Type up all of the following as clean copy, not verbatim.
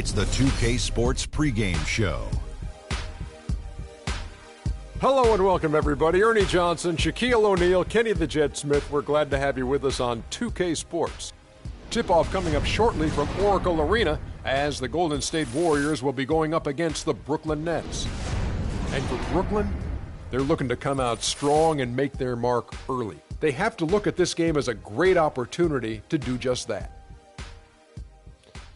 It's the 2K Sports pregame show. Hello and welcome, everybody. Ernie Johnson, Shaquille O'Neal, Kenny the Jet Smith. We're glad to have you with us on 2K Sports. Tip-off coming up shortly from Oracle Arena as the Golden State Warriors will be going up against the Brooklyn Nets. And for Brooklyn, they're looking to come out strong and make their mark early. They have to look at this game as a great opportunity to do just that.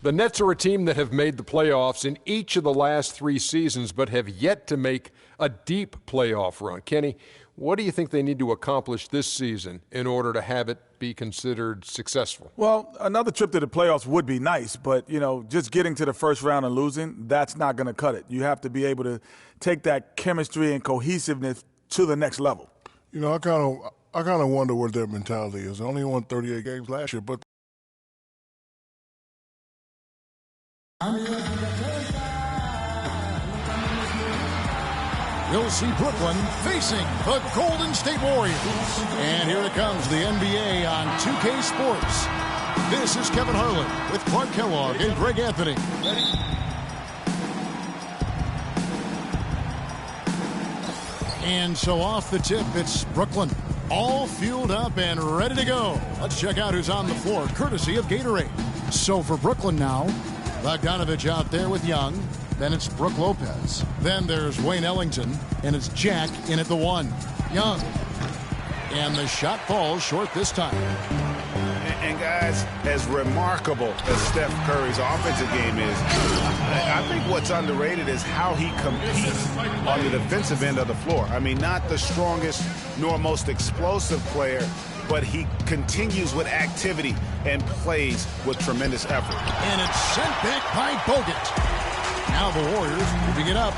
The Nets are a team that have made the playoffs in each of the last 3 seasons, but have yet to make a deep playoff run. Kenny, what do you think they need to accomplish this season in order to have it be considered successful? Well, another trip to the playoffs would be nice, but, just getting to the first round and losing, that's not going to cut it. You have to be able to take that chemistry and cohesiveness to the next level. I kind of wonder what their mentality is. They only won 38 games last year, but you'll see Brooklyn facing the Golden State Warriors. And here it comes, the NBA on 2K Sports. This is Kevin Harlan with Clark Kellogg and Greg Anthony. And so off the tip, it's Brooklyn. All fueled up and ready to go. Let's check out who's on the floor, courtesy of Gatorade. So for Brooklyn now, Bogdanovich out there with Young. Then it's Brook Lopez. Then there's Wayne Ellington. And it's Jack in at the 1. Young. And the shot falls short this time. And guys, as remarkable as Steph Curry's offensive game is, I think what's underrated is how he competes on the defensive end of the floor. I mean, not the strongest nor most explosive player, but he continues with activity and plays with tremendous effort. And it's sent back by Bogut. Now the Warriors moving it up.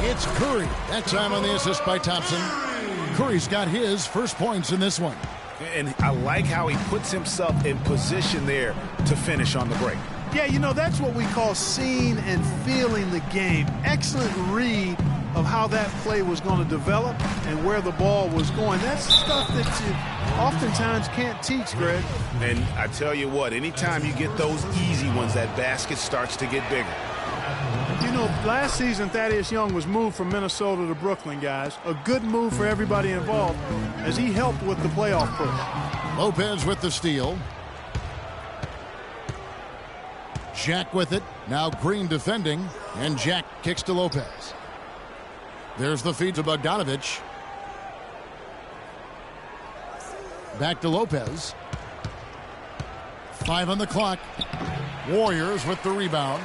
It's Curry. That time on the assist by Thompson. Curry's got his first points in this one. And I like how he puts himself in position there to finish on the break. Yeah, that's what we call seeing and feeling the game. Excellent read of how that play was going to develop and where the ball was going. That's stuff that you oftentimes can't teach, Greg. And I tell you what, anytime you get those easy ones, that basket starts to get bigger. Last season, Thaddeus Young was moved from Minnesota to Brooklyn, guys. A good move for everybody involved as he helped with the playoff push. Lopez with the steal. Jack with it. Now Green defending. And Jack kicks to Lopez. There's the feed to Bogdanovich. Back to Lopez. 5 on the clock. Warriors with the rebound.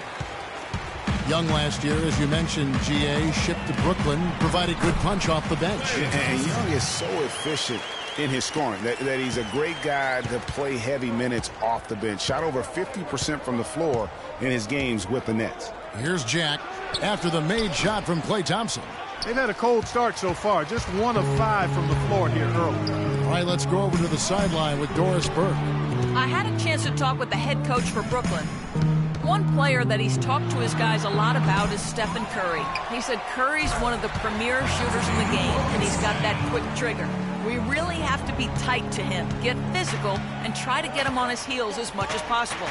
Young last year, as you mentioned, GA, shipped to Brooklyn, provided good punch off the bench. And Young is so efficient in his scoring that he's a great guy to play heavy minutes off the bench. Shot over 50% from the floor in his games with the Nets. Here's Jack after the made shot from Klay Thompson. They've had a cold start so far. Just 1 of 5 from the floor here early. All right, let's go over to the sideline with Doris Burke. I had a chance to talk with the head coach for Brooklyn. One player that he's talked to his guys a lot about is Stephen Curry. He said Curry's one of the premier shooters in the game, and he's got that quick trigger. We really have to be tight to him, get physical, and try to get him on his heels as much as possible.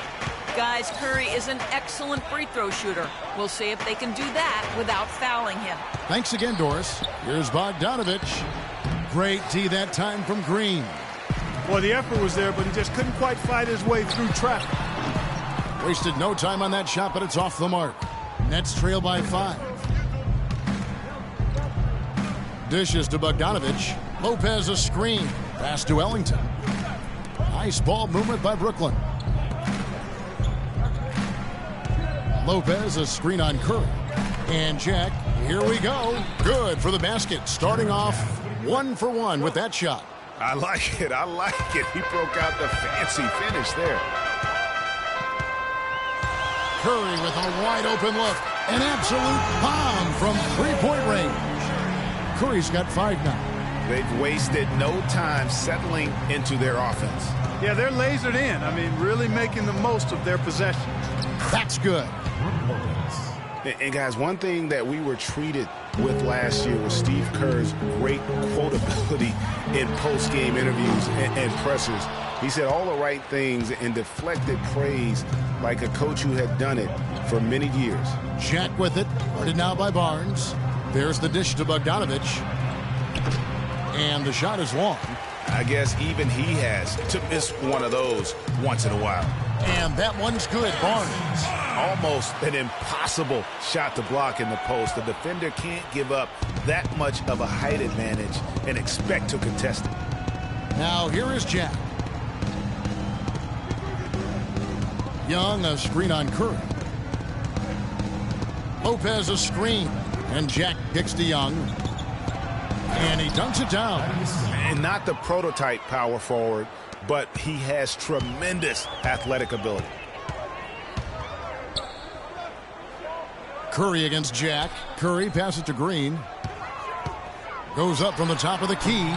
Guys, Curry is an excellent free throw shooter. We'll see if they can do that without fouling him. Thanks again, Doris. Here's Bogdanovich. Great D that time from Green. Well, the effort was there, but he just couldn't quite fight his way through traffic. Wasted no time on that shot, but it's off the mark. Nets trail by 5. Dishes to Bogdanovich. Lopez a screen. Pass to Ellington. Nice ball movement by Brooklyn. Lopez a screen on Curry. And Jack, here we go. Good for the basket. Starting off 1 for 1 with that shot. I like it. I like it. He broke out the fancy finish there. Curry with a wide open look. An absolute bomb from three-point range. Curry's got 5 now. They've wasted no time settling into their offense. Yeah, they're lasered in. I mean, really making the most of their possessions. That's good. And guys, one thing that we were treated with last year was Steve Kerr's great quotability in post-game interviews and pressers. He said all the right things and deflected praise like a coach who had done it for many years. Jack with it. Guarded now by Barnes. There's the dish to Bogdanovich. And the shot is long. I guess even he has to miss one of those once in a while. And that one's good. Barnes. Almost an impossible shot to block in the post. The defender can't give up that much of a height advantage and expect to contest it. Now here is Jack. Young, a screen on Curry. Lopez a screen. And Jack kicks to Young. And he dunks it down. And not the prototype power forward, but he has tremendous athletic ability. Curry against Jack. Curry passes to Green. Goes up from the top of the key.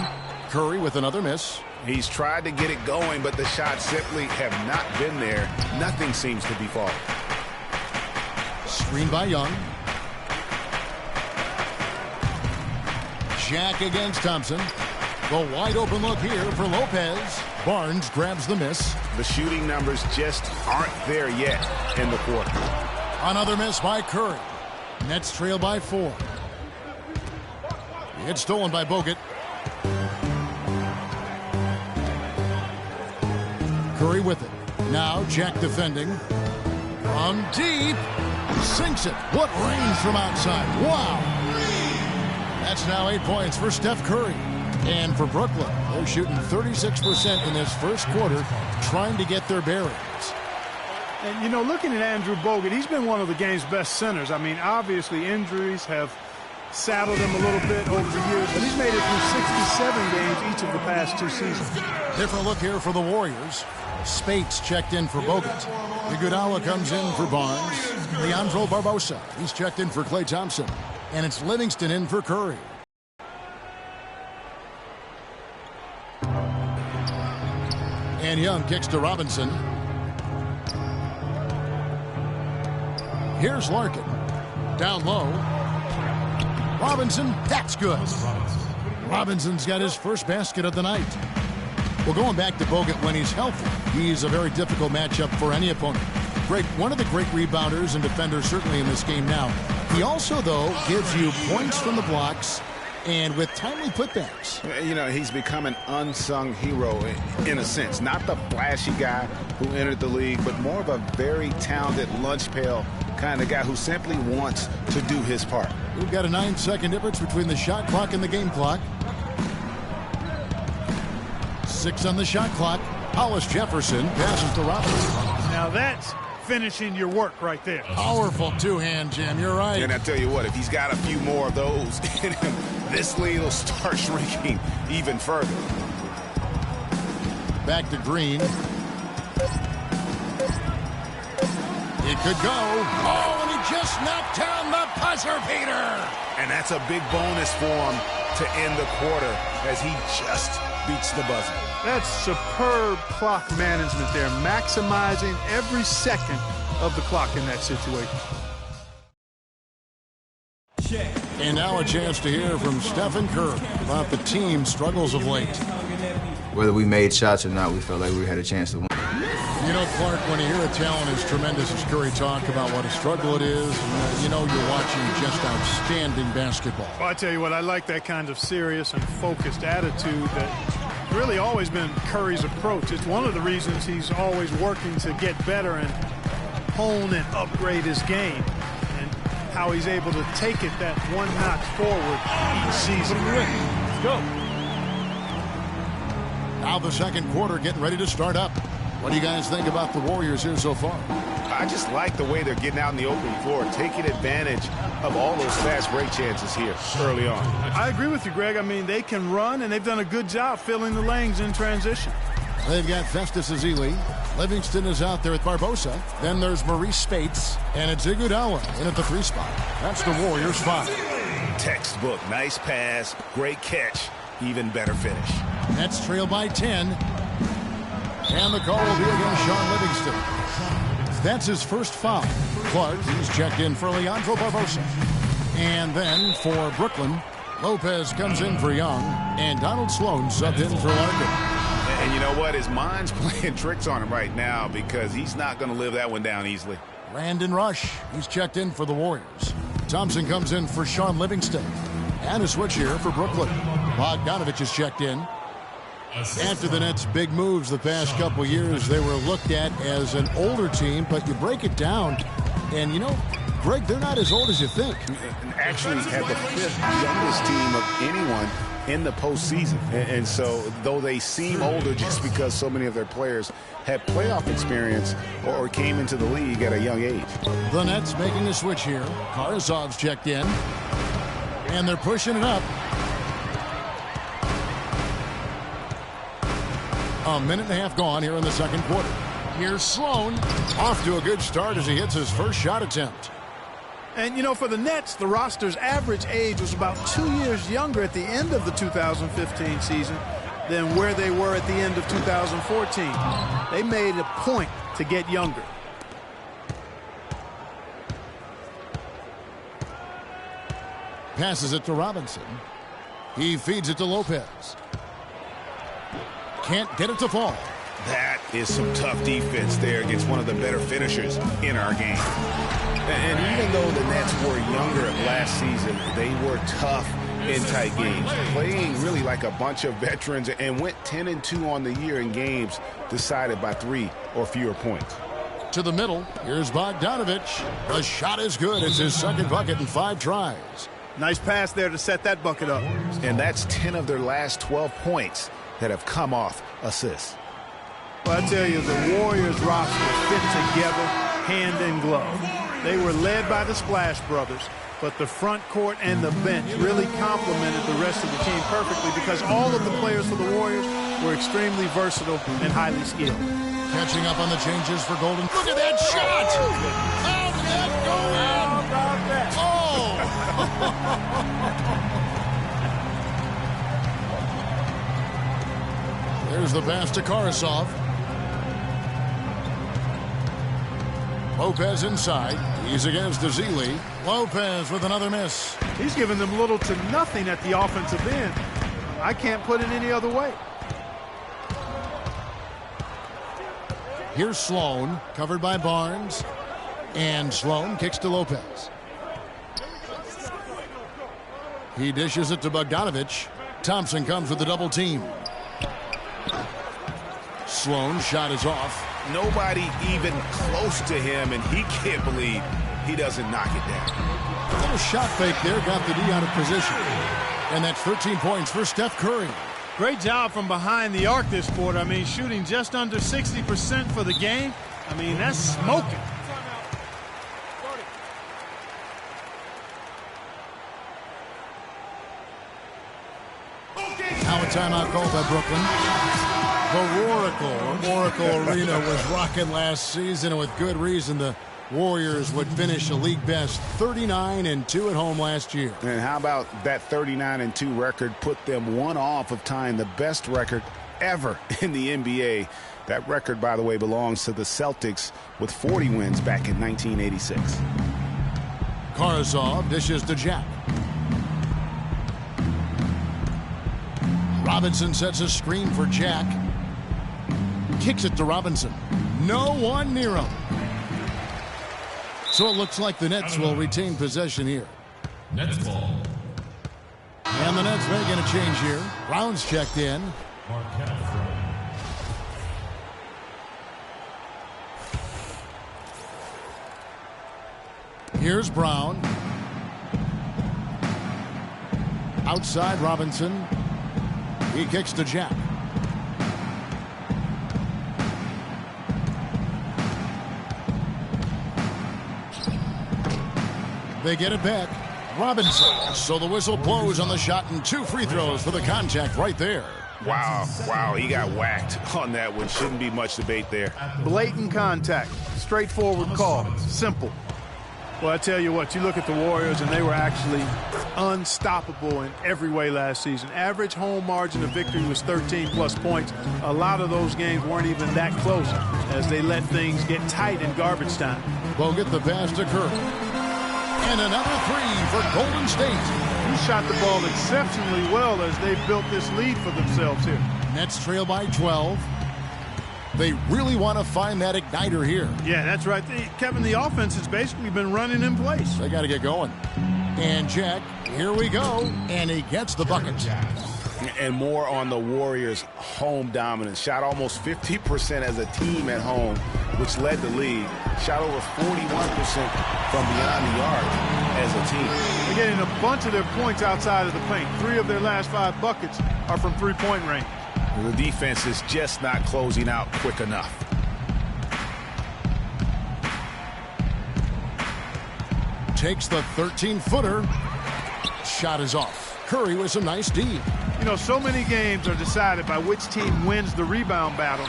Curry with another miss. He's tried to get it going, but the shots simply have not been there. Nothing seems to be falling. Screen by Young. Jack against Thompson. The wide open look here for Lopez. Barnes grabs the miss. The shooting numbers just aren't there yet in the quarter. Another miss by Curry. Nets trail by 4. It's stolen by Bogut. Curry with it. Now Jack defending. From deep. Sinks it. What range from outside. Wow. That's now 8 points for Steph Curry. And for Brooklyn, they're shooting 36% in this first quarter, trying to get their bearings. And, you know, looking at Andrew Bogut, he's been one of the game's best centers. I mean, obviously injuries have saddled him a little bit over the years, but he's made it through 67 games each of the past 2 seasons. Different look here for the Warriors. Spates checked in for Bogut. Iguodala comes in for Barnes. Leandro Barbosa, he's checked in for Klay Thompson. And it's Livingston in for Curry. And Young kicks to Robinson. Here's Larkin. Down low. Robinson, that's good. Robinson's got his first basket of the night. Well, going back to Bogut when he's healthy, he's a very difficult matchup for any opponent. One of the great rebounders and defenders certainly in this game now. He also, though, gives you points from the blocks and with timely putbacks. You know, he's become an unsung hero in a sense. Not the flashy guy who entered the league, but more of a very talented lunch pail kind of guy who simply wants to do his part. We've got a 9-second difference between the shot clock and the game clock. 6 on the shot clock. Hollis Jefferson passes to Robinson. Now that's finishing your work right there. Powerful two-hand jam. You're right. And I tell you what, if he's got a few more of those in him, this lead will start shrinking even further. Back to Green. It could go. Oh, and he just knocked down the buzzer beater. And that's a big bonus for him to end the quarter as he just beats the buzzer. That's superb clock management there, maximizing every second of the clock in that situation. And now a chance to hear from Stephen Curry about the team's struggles of late. Whether we made shots or not, we felt like we had a chance to win. You know, Clark, when you hear a talent as tremendous as Curry talk about what a struggle it is, you know you're watching just outstanding basketball. Well, I tell you what, I like that kind of serious and focused attitude that really always been Curry's approach. It's one of the reasons he's always working to get better and hone and upgrade his game, and how he's able to take it that one notch forward each season. Let's go. Now the second quarter getting ready to start up. What do you guys think about the Warriors here so far? I just like the way they're getting out in the open floor, taking advantage of all those fast break chances here early on. I agree with you, Greg. I mean, they can run, and they've done a good job filling the lanes in transition. They've got Festus Ezeli. Livingston is out there with Barbosa. Then there's Maurice Spates, and it's Iguodala in at the 3 spot. That's the Warriors' 5. Textbook. Nice pass, great catch, even better finish. Nets trail by 10. And the call will be against Sean Livingston. That's his first foul. Clark, he's checked in for Leandro Barbosa. And then for Brooklyn, Lopez comes in for Young, and Donald Sloan subbed in for Larkin. And you know what? His mind's playing tricks on him right now because he's not going to live that one down easily. Brandon Rush, he's checked in for the Warriors. Thompson comes in for Sean Livingston. And a switch here for Brooklyn. Bogdanovich is checked in. After the Nets' big moves the past couple years, they were looked at as an older team, but you break it down, and you know, Greg, they're not as old as you think. Actually had the 5th youngest team of anyone in the postseason. And so, though they seem older just because so many of their players had playoff experience or came into the league at a young age. The Nets making a switch here. Karazov's checked in. And they're pushing it up. A minute and a half gone here in the second quarter. Here's Sloan. Off to a good start as he hits his first shot attempt. And, you know, for the Nets, the roster's average age was about 2 years younger at the end of the 2015 season than where they were at the end of 2014. They made a point to get younger. Passes it to Robinson. He feeds it to Lopez. Can't get it to fall. That is some tough defense there against one of the better finishers in our game. And even though the Nets were younger last season, they were tough in tight games, playing really like a bunch of veterans, and went 10-2 on the year in games decided by 3 or fewer points. To the middle, here's Bogdanovich. The shot is good. It's his second bucket in 5 tries. Nice pass there to set that bucket up. And that's 10 of their last 12 points that have come off assists. Well, I tell you, the Warriors roster fit together hand in glove. They were led by the Splash Brothers, but the front court and the bench really complemented the rest of the team perfectly because all of the players for the Warriors were extremely versatile and highly skilled. Catching up on the changes for Golden. Look at that shot! How did that go in? Oh! There's the pass to Karazov. Lopez inside. He's against Azili. Lopez with another miss. He's giving them little to nothing at the offensive end. I can't put it any other way. Here's Sloan, covered by Barnes. And Sloan kicks to Lopez. He dishes it to Bogdanovich. Thompson comes with the double team. Sloan shot is off. Nobody even close to him, and he can't believe he doesn't knock it down. A little shot fake there, got the D out of position. And that's 13 points for Steph Curry. Great job from behind the arc this quarter. I mean, shooting just under 60% for the game. I mean, that's smoking. Now a timeout called by Brooklyn. The Oracle Arena was rocking last season, and with good reason. The Warriors would finish a league best 39-2 at home last year. And how about that 39-2 record put them one off of tying the best record ever in the NBA. That record, by the way, belongs to the Celtics with 40 wins back in 1986. Karazov dishes to Jack. Robinson sets a screen for Jack. Kicks it to Robinson. No one near him. So it looks like the Nets will retain possession here. Nets ball. And the Nets making a change here. Brown's checked in. Here's Brown. Outside Robinson. He kicks to Jack. They get it back. Robinson. So the whistle blows on the shot and 2 free throws for the contact right there. Wow, he got whacked on that one. Shouldn't be much debate there. Blatant contact. Straightforward call. Simple. Well, I tell you what, you look at the Warriors, and they were actually unstoppable in every way last season. Average home margin of victory was 13+ points. A lot of those games weren't even that close as they let things get tight in garbage time. We'll get the pass to Curry. And another 3 for Golden State. He shot the ball exceptionally well as they built this lead for themselves here. Nets trail by 12. They really want to find that igniter here. Yeah, that's right. Kevin, the offense has basically been running in place. They got to get going. And Jack, here we go. And he gets the bucket. And more on the Warriors' home dominance. Shot almost 50% as a team at home, which led the league. Shot over 41% from beyond the arc as a team. They're getting a bunch of their points outside of the paint. 3 of their last 5 buckets are from three-point range. The defense is just not closing out quick enough. Takes the 13-footer. Shot is off. Curry with some nice D. You know, so many games are decided by which team wins the rebound battle,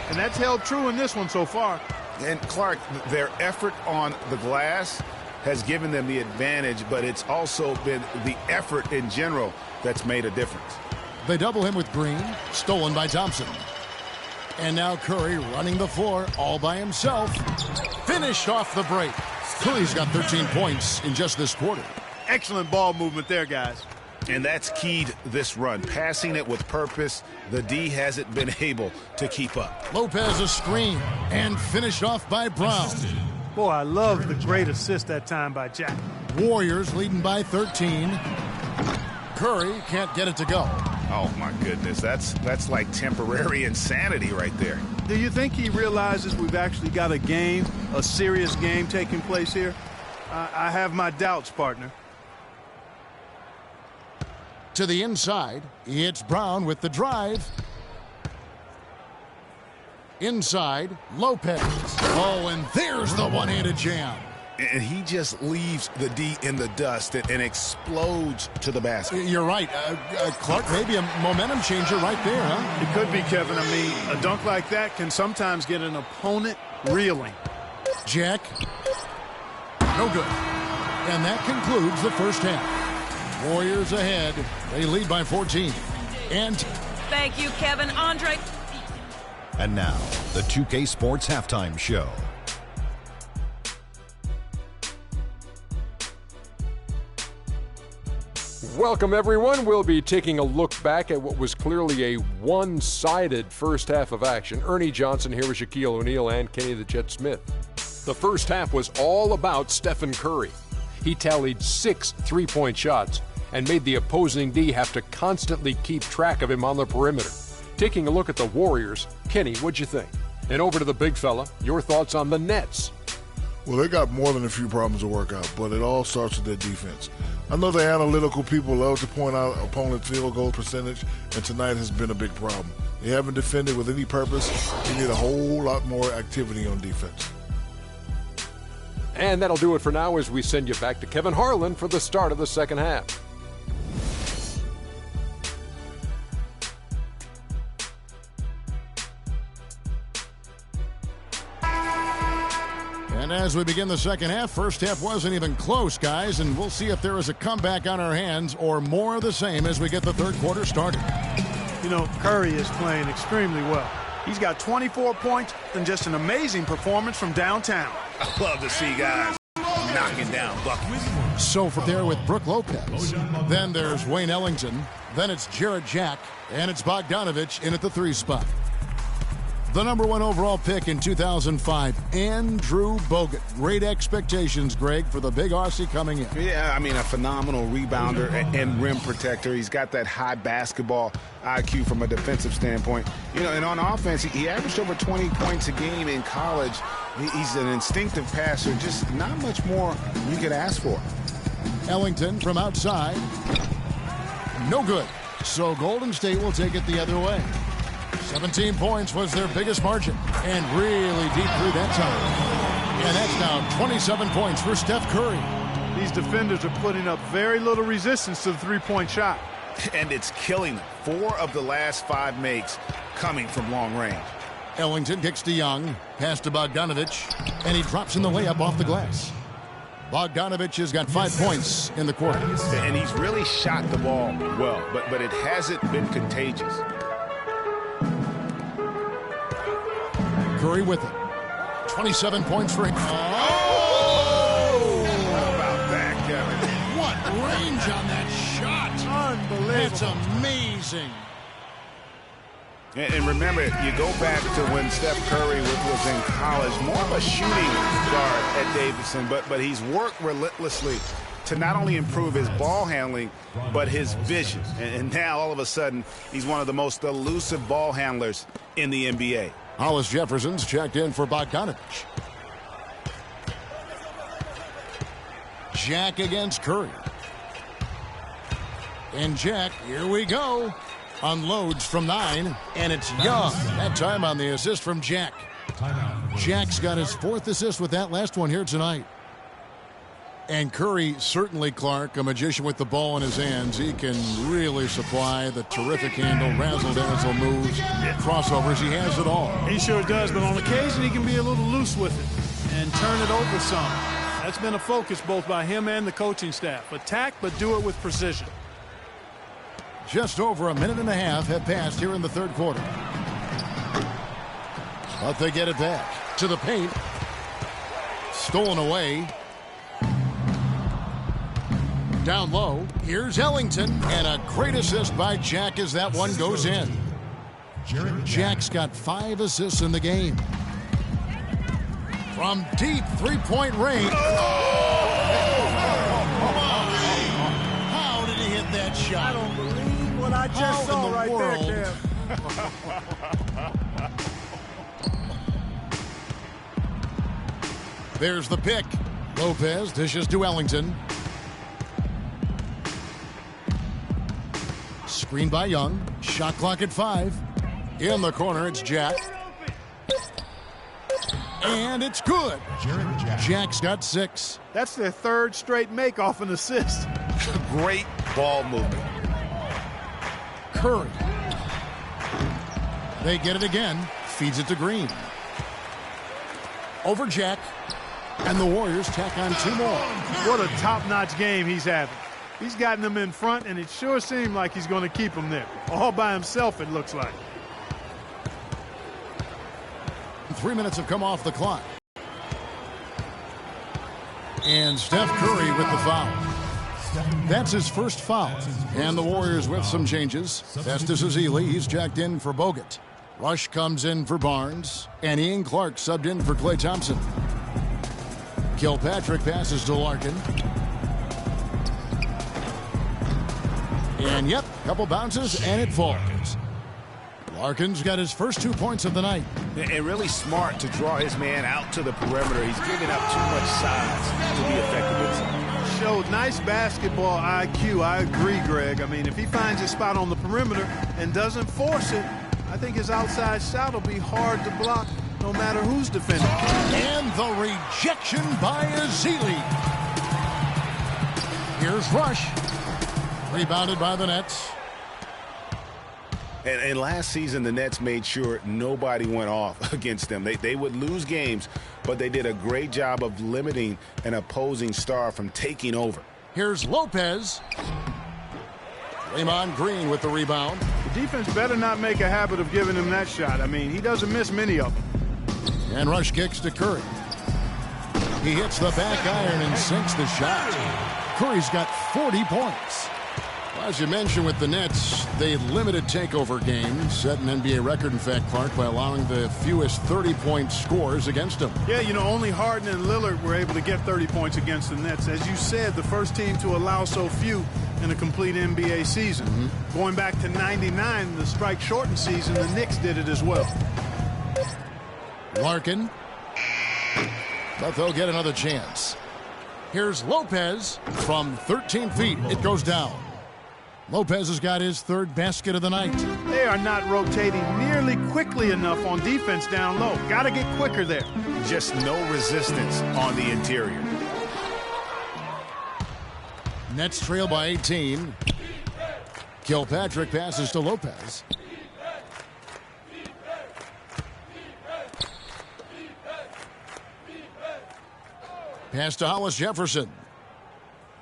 and that's held true in this one so far. And Clark, their effort on the glass has given them the advantage, but it's also been the effort in general that's made a difference. They double him with Green, stolen by Thompson. And now Curry running the floor all by himself. Finished off the break. Curry's got 13 points in just this quarter. Excellent ball movement there, guys. And that's keyed this run. Passing it with purpose, the D hasn't been able to keep up. Lopez a screen and finished off by Brown. Boy, I love the great assist that time by Jack. Warriors leading by 13. Curry can't get it to go. Oh, my goodness. That's like temporary insanity right there. Do you think he realizes we've actually got a game, a serious game taking place here? I have my doubts, partner. To the inside, it's Brown with the drive. Inside, Lopez. Oh, and there's the one-handed jam. And he just leaves the D in the dust and explodes to the basket. You're right. Clark, maybe a momentum changer right there, huh? It could be, Kevin. I mean, a dunk like that can sometimes get an opponent reeling. Jack. No good. And that concludes the first half. Warriors ahead. They lead by 14. And thank you, Kevin. Andre. And now, the 2K Sports Halftime Show. Welcome, everyone. We'll be taking a look back at what was clearly a one-sided first half of action. Ernie Johnson here with Shaquille O'Neal and Kenny the Jet Smith. The first half was all about Stephen Curry. He tallied 6 three-point shots and made the opposing D have to constantly keep track of him on the perimeter. Taking a look at the Warriors, Kenny, what'd you think? And over to the big fella, your thoughts on the Nets. Well, they got more than a few problems to work out, but it all starts with their defense. I know the analytical people love to point out opponent's field goal percentage, and tonight has been a big problem. They haven't defended with any purpose. They need a whole lot more activity on defense. And that'll do it for now as we send you back to Kevin Harlan for the start of the second half. And as we begin the second half, first half wasn't even close, guys, and we'll see if there is a comeback on our hands or more of the same as we get the third quarter started. You know, Curry is playing extremely well. He's got 24 points and just an amazing performance from downtown. I love to see guys knocking down buckets. So for there with Brook Lopez. Then there's Wayne Ellington. Then it's Jarrett Jack. And it's Bogdanovich in at the 3 spot. The number 1 overall pick in 2005, Andrew Bogut. Great expectations, Greg, for the big Aussie coming in. Yeah, I mean, a phenomenal rebounder and rim protector. He's got that high basketball IQ from a defensive standpoint. You know, and on offense, he averaged over 20 points a game in college. He's an instinctive passer, just not much more you could ask for. Ellington from outside. No good. So Golden State will take it the other way. 17 points was their biggest margin, and really deep through that time. And that's now 27 points for Steph Curry. These defenders are putting up very little resistance to the three-point shot. And it's killing them. 4 of the last 5 makes coming from long range. Ellington kicks to Young, pass to Bogdanovich, and he drops in the layup off the glass. Bogdanovich has got 5 points in the quarter. And he's really shot the ball well, but it hasn't been contagious. Curry with it. 27 points for him. Oh! How about that, Kevin? What range on that shot. Unbelievable. That's amazing. And remember, you go back to when Steph Curry was in college, more of a shooting guard at Davidson, but he's worked relentlessly to not only improve his ball handling, but his vision. And now, all of a sudden, he's one of the most elusive ball handlers in the NBA. Hollis Jefferson's checked in for Bogdanovich. Jack against Curry. And Jack, here we go. Unloads from 9, and it's Young. That time on the assist from Jack. Jack's got his 4th assist with that last one here tonight. And Curry, certainly, Clark, a magician with the ball in his hands. He can really supply the terrific handle, razzle-dazzle moves, crossovers. He has it all. He sure does, but on occasion he can be a little loose with it and turn it over some. That's been a focus both by him and the coaching staff. Attack, but do it with precision. Just over a minute and a half have passed here in the third quarter. But they get it back to the paint. Stolen away. Down low. Here's Ellington. And a great assist by Jack as that one goes in. Jack's got 5 assists in the game. From deep three-point range. How did he hit that shot? I don't believe what I just saw right there, Kev. There's the pick. Lopez dishes to Ellington. Screen by Young. Shot clock at 5. In the corner, it's Jack. And it's good. Jack's got 6. That's their 3rd straight make off an assist. Great ball movement. Curry. They get it again. Feeds it to Green. Over Jack. And the Warriors tack on 2 more. What a top-notch game he's having. He's gotten them in front, and it sure seemed like he's going to keep them there. All by himself, it looks like. 3 minutes have come off the clock. And Steph Curry with the foul. That's his first foul. And the Warriors with some changes. Festus Ezeli, he's jacked in for Bogut. Rush comes in for Barnes. And Ian Clark subbed in for Klay Thompson. Kilpatrick passes to Larkin. And yep, couple bounces and it falls. Larkin's got his first 2 points of the night. And really smart to draw his man out to the perimeter. He's giving up too much size to be effective inside. Showed nice basketball IQ. I agree, Greg. I mean, if he finds his spot on the perimeter and doesn't force it, I think his outside shot will be hard to block no matter who's defending. And the rejection by Ezeli. Here's Rush. Rebounded by the Nets. And last season, the Nets made sure nobody went off against them. They would lose games, but they did a great job of limiting an opposing star from taking over. Here's Lopez. Draymond Green with the rebound. The defense better not make a habit of giving him that shot. I mean, he doesn't miss many of them. And Rush kicks to Curry. He hits the back iron and sinks the shot. Curry's got 40 points. As you mentioned with the Nets, they limited takeover games, set an NBA record, in fact, Clark, by allowing the fewest 30-point scores against them. Yeah, you know, only Harden and Lillard were able to get 30 points against the Nets. As you said, the first team to allow so few in a complete NBA season. Going back to 99, the strike-shortened season, the Knicks did it as well. Larkin. But they'll get another chance. Here's Lopez from 13 feet. It goes down. Lopez has got his 3rd basket of the night. They are not rotating nearly quickly enough on defense down low. Got to get quicker there. Just no resistance on the interior. Nets trail by 18. Kilpatrick passes to Lopez. Pass to Hollis Jefferson.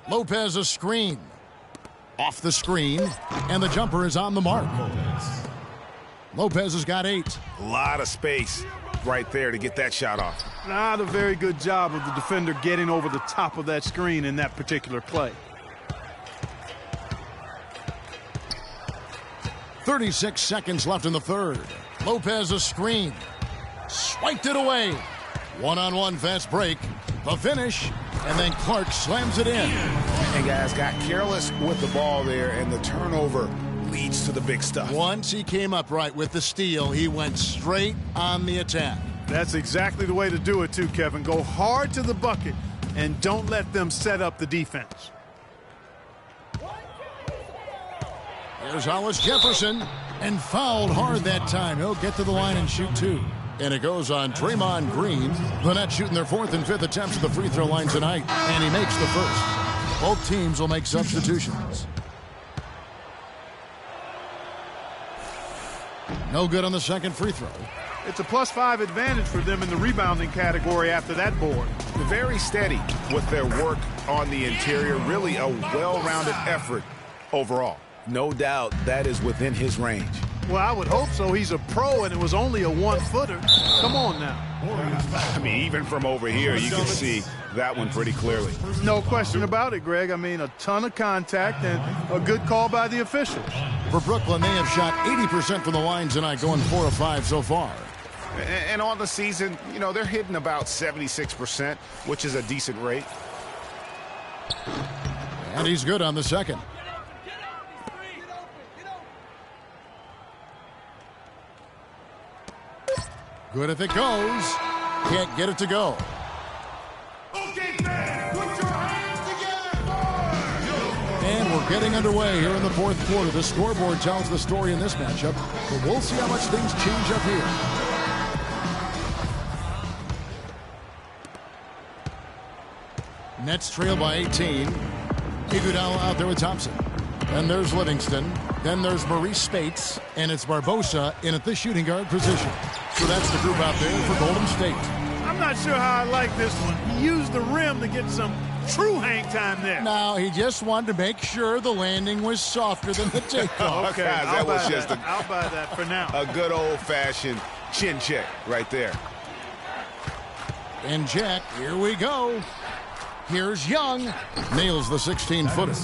Lopez a screen. Off the screen, and the jumper is on the mark. Lopez has got 8. A lot of space right there to get that shot off. Not a very good job of the defender getting over the top of that screen in that particular play. 36 seconds left in the third. Lopez a screen. Swiped it away. One-on-one fast break. The finish. And then Clark slams it in. And guys got careless with the ball there, and the turnover leads to the big stuff. Once he came up right with the steal, he went straight on the attack. That's exactly the way to do it too, Kevin. Go hard to the bucket and don't let them set up the defense. Here's Hollis Jefferson, and fouled hard that time. He'll get to the line and shoot two. And it goes on Draymond Green. The Nets shooting their fourth and fifth attempts at the free throw line tonight. And he makes the first. Both teams will make substitutions. No good on the second free throw. It's a +5 advantage for them in the rebounding category after that board. Very steady with their work on the interior. Really a well-rounded effort overall. No doubt that is within his range. Well, I would hope so. He's a pro, and it was only a one-footer. Come on now. I mean, even from over here, you can see that one pretty clearly. No question about it, Greg. I mean, a ton of contact and a good call by the officials. For Brooklyn, they have shot 80% from the line tonight, going 4 of 5 so far. And on the season, you know, they're hitting about 76%, which is a decent rate. And he's good on the second. Good if it goes. Can't get it to go. And we're getting underway here in the fourth quarter. The scoreboard tells the story in this matchup, but we'll see how much things change up here. Nets trail by 18. Iguodala out there with Thompson. Then there's Livingston. Then there's Maurice Spates. And it's Barbosa in at the shooting guard position. So that's the group out there for Golden State. I'm not sure how I like this one. He used the rim to get some true hang time there. No, he just wanted to make sure the landing was softer than the takeoff. Okay, guys, I'll buy that for now. A good old-fashioned chin check right there. And Jack, here we go. Here's Young. Nails the 16-footer.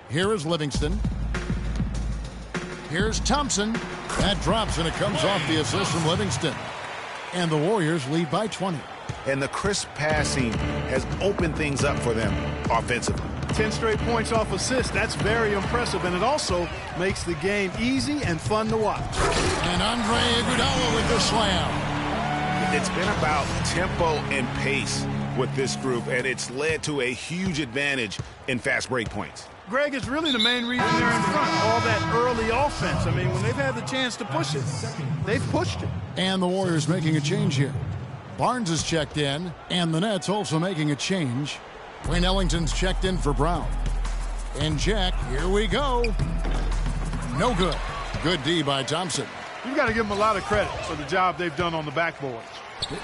Here is Livingston. Here's Thompson. That drops, and it comes off the assist from Livingston. And the Warriors lead by 20. And the crisp passing has opened things up for them offensively. 10 straight points off assists. That's very impressive, and it also makes the game easy and fun to watch. And Andre Iguodala with the slam. It's been about tempo and pace with this group, and it's led to a huge advantage in fast break points. Greg, it's really the main reason they're in front. All that early offense. I mean, when they've had the chance to push it, they've pushed it. And the Warriors making a change here. Barnes is checked in, and the Nets also making a change. Wayne Ellington's checked in for Brown. And Jack, here we go. No good. Good D by Thompson. You've got to give them a lot of credit for the job they've done on the backboard.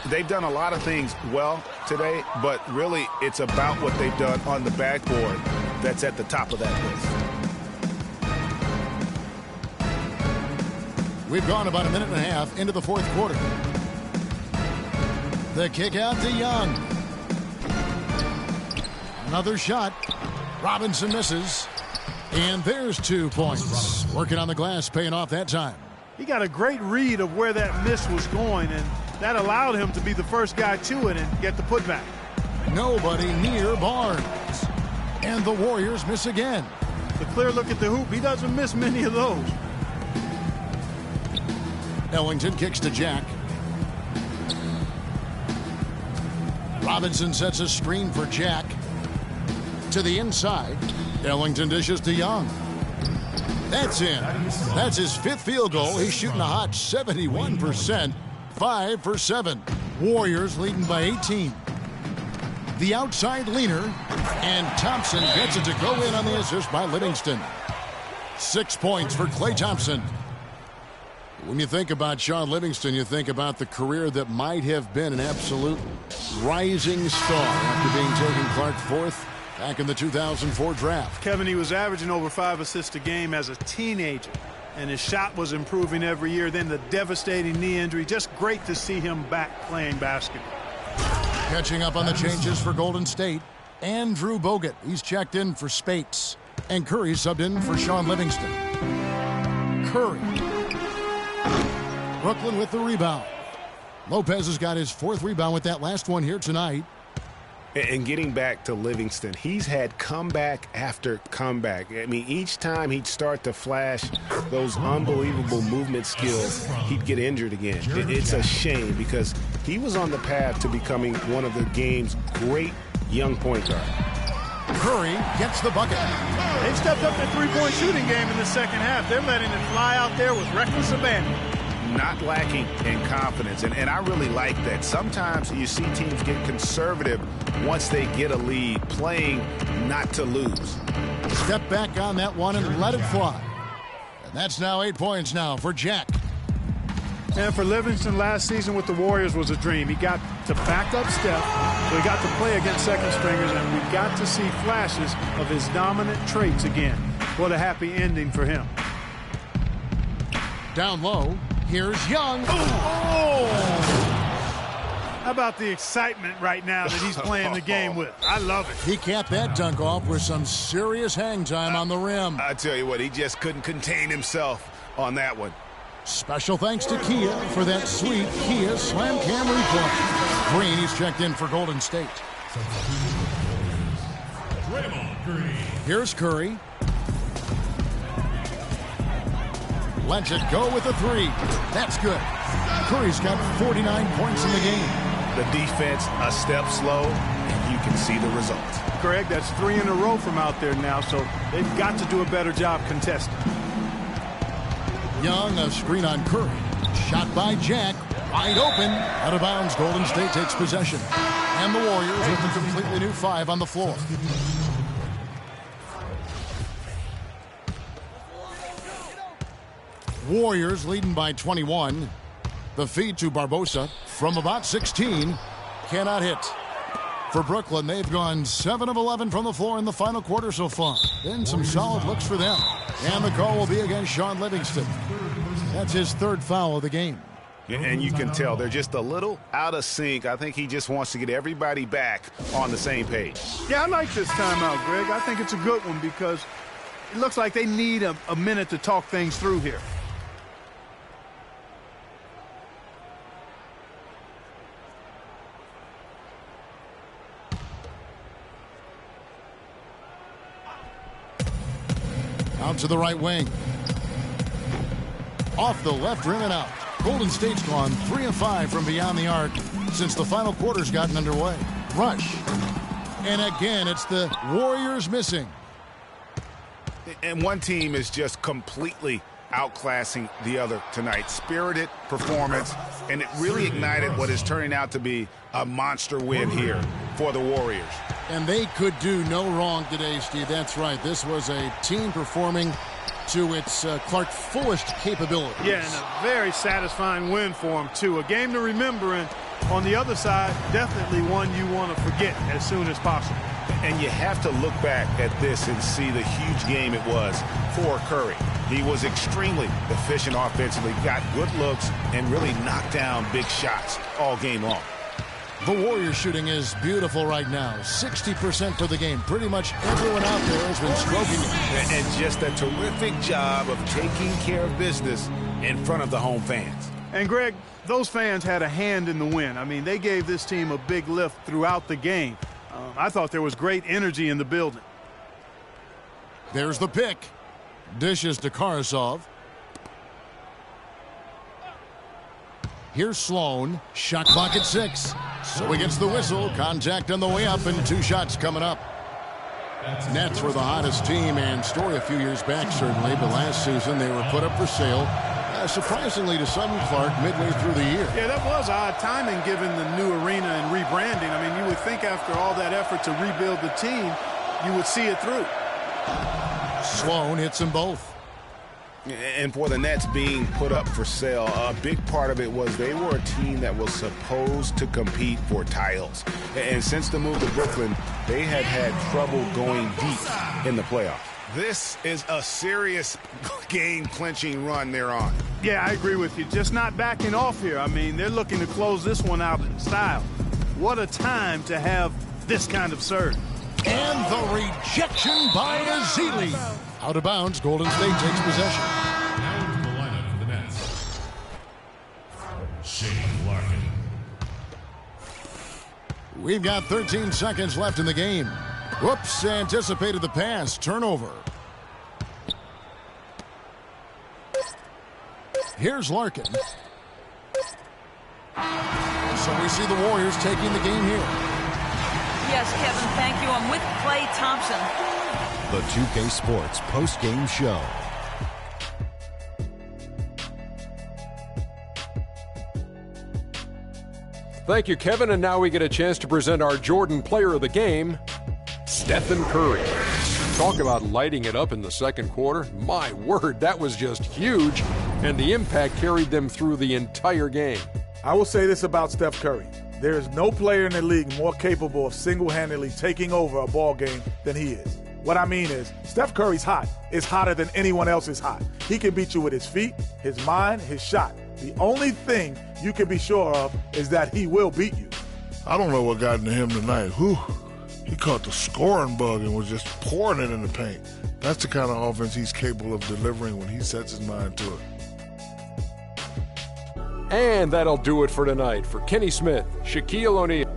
They've done a lot of things well today, but really it's about what they've done on the backboard that's at the top of that list. We've gone about a minute and a half into the fourth quarter. The kick out to Young. Another shot. Robinson misses. And there's 2 points. Working on the glass, paying off that time. He got a great read of where that miss was going, and that allowed him to be the first guy to it and get the putback. Nobody near Barnes. And the Warriors miss again. The clear look at the hoop. He doesn't miss many of those. Ellington kicks to Jack. Robinson sets a screen for Jack. To the inside. Ellington dishes to Young. That's in. That's his 5th field goal. He's shooting a hot 71%. 5 for 7. Warriors leading by 18. The outside leaner. And Thompson gets it to go in on the assist by Livingston. 6 points for Klay Thompson. When you think about Shaun Livingston, you think about the career that might have been an absolute rising star after being taken Clark 4th back in the 2004 draft. Kevin, he was averaging over 5 assists a game as a teenager, and his shot was improving every year. Then the devastating knee injury. Just great to see him back playing basketball. Catching up on the changes for Golden State. Andrew Bogut. He's checked in for Spates. And Curry subbed in for Sean Livingston. Curry. Brooklyn with the rebound. Lopez has got his 4th rebound with that last one here tonight. And getting back to Livingston, he's had comeback after comeback. I mean, each time he'd start to flash those unbelievable movement skills, he'd get injured again. It's a shame because he was on the path to becoming one of the game's great young point guards. Curry gets the bucket. They've stepped up their three-point shooting game in the second half. They're letting it fly out there with reckless abandon. Not lacking in confidence, and I really like that. Sometimes you see teams get conservative once they get a lead, playing not to lose. Step back on that one and let it fly. And that's now 8 points now for Jack. And for Livingston, last season with the Warriors was a dream. He got to back up Steph, so he got to play against second stringers, and we got to see flashes of his dominant traits again. What a happy ending for him. Down low. Here's Young. Oh! How about the excitement right now that he's playing the game with? I love it. He capped that dunk off with some serious hang time on the rim. I tell you what, he just couldn't contain himself on that one. Special thanks to Kia for that sweet Kia Slam Cam replay. Green, he's checked in for Golden State. Here's Curry. Lets it go with a 3. That's good. Curry's got 49 points in the game. The defense a step slow, and you can see the results. Greg, that's 3 in a row from out there now, so they've got to do a better job contesting. Young, a screen on Curry. Shot by Jack. Wide open. Out of bounds. Golden State takes possession. And the Warriors with a completely new 5 on the floor. Warriors leading by 21. The feed to Barbosa from about 16. Cannot hit. For Brooklyn, they've gone 7 of 11 from the floor in the final quarter so far. Then some solid looks for them. And the call will be against Sean Livingston. That's his 3rd foul of the game. And you can tell they're just a little out of sync. I think he just wants to get everybody back on the same page. Yeah, I like this timeout, Greg. I think it's a good one because it looks like they need a minute to talk things through here. Out to the right wing. Off the left rim and out. Golden State's gone 3 of 5 from beyond the arc since the final quarter's gotten underway. Rush. And again, it's the Warriors missing. And one team is just completely outclassing the other tonight. Spirited performance, and it really ignited what is turning out to be a monster win here for the Warriors. And they could do no wrong today, Steve. That's right. This was a team performing to its Clark fullest capabilities. Yeah, and a very satisfying win for them, too. A game to remember, and on the other side, definitely one you want to forget as soon as possible. And you have to look back at this and see the huge game it was for Curry. He was extremely efficient offensively, got good looks, and really knocked down big shots all game long. The Warriors shooting is beautiful right now. 60% for the game. Pretty much everyone out there has been stroking it. And just a terrific job of taking care of business in front of the home fans. And, Greg, those fans had a hand in the win. I mean, they gave this team a big lift throughout the game. I thought there was great energy in the building. There's the pick. Dishes to Karasov. Here's Sloan. Shot clock at 6. So he gets the whistle. Contact on the way up and 2 shots coming up. Nets were the hottest team and story a few years back, certainly. But last season they were put up for sale. Surprisingly to some, Clark, midway through the year. Yeah, that was odd timing given the new arena and rebranding. I mean, you would think after all that effort to rebuild the team, you would see it through. Sloan hits them both. And for the Nets being put up for sale, a big part of it was they were a team that was supposed to compete for titles. And since the move to Brooklyn, they had had trouble going deep in the playoffs. This is a serious game-clinching run they're on. Yeah, I agree with you. Just not backing off here. I mean, they're looking to close this one out in style. What a time to have this kind of surge. And the rejection by Azili. Out of bounds, Golden State takes possession. Now into the lineup for the Nets. Shane Larkin. We've got 13 seconds left in the game. Whoops, anticipated the pass. Turnover. Here's Larkin. So we see the Warriors taking the game here. Yes, Kevin, thank you. I'm with Klay Thompson. The 2K Sports post-game show. Thank you, Kevin. And now we get a chance to present our Jordan Player of the Game, Stephen Curry. Talk about lighting it up in the second quarter. My word, that was just huge. And the impact carried them through the entire game. I will say this about Steph Curry. There is no player in the league more capable of single-handedly taking over a ball game than he is. What I mean is, Steph Curry's hot. Is hotter than anyone else is hot. He can beat you with his feet, his mind, his shot. The only thing you can be sure of is that he will beat you. I don't know what got into him tonight. Whew. He caught the scoring bug and was just pouring it in the paint. That's the kind of offense he's capable of delivering when he sets his mind to it. And that'll do it for tonight. For Kenny Smith, Shaquille O'Neal,